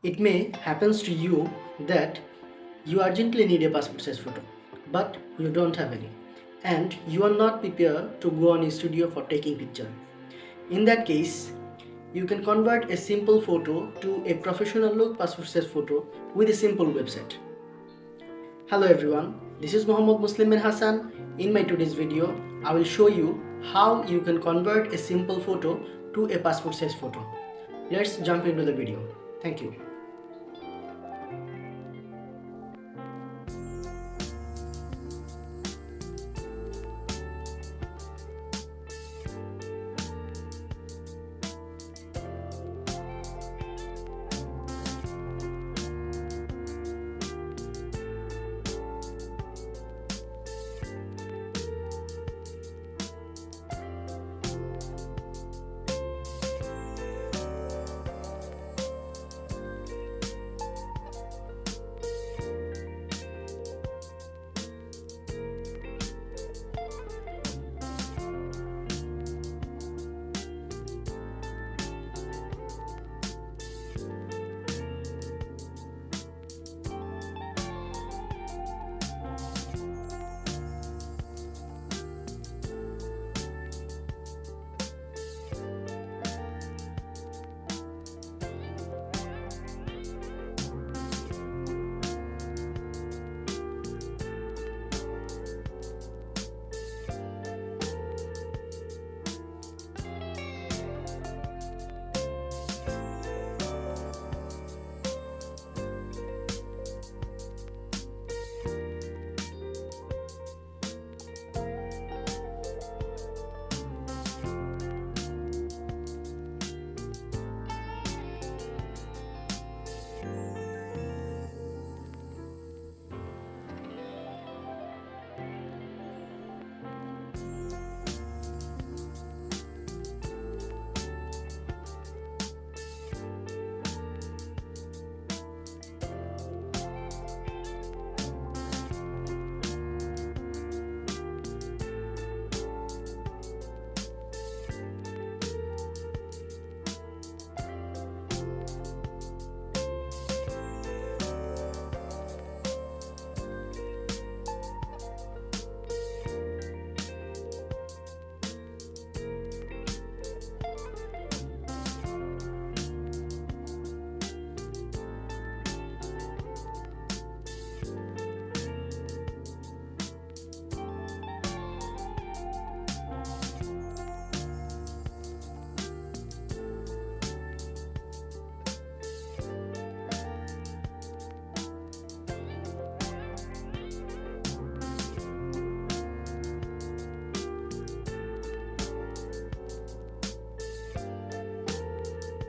It may happens to you that you urgently need a passport size photo, but you don't have any, and you are not prepared to go on a studio for taking picture. In that case, you can convert a simple photo to a professional look passport size photo with a simple website. Hello everyone, this is Muhammad Muslim bin Hassan. In my today's video, I will show you how you can convert a simple photo to a passport size photo. Let's jump into the video. Thank you.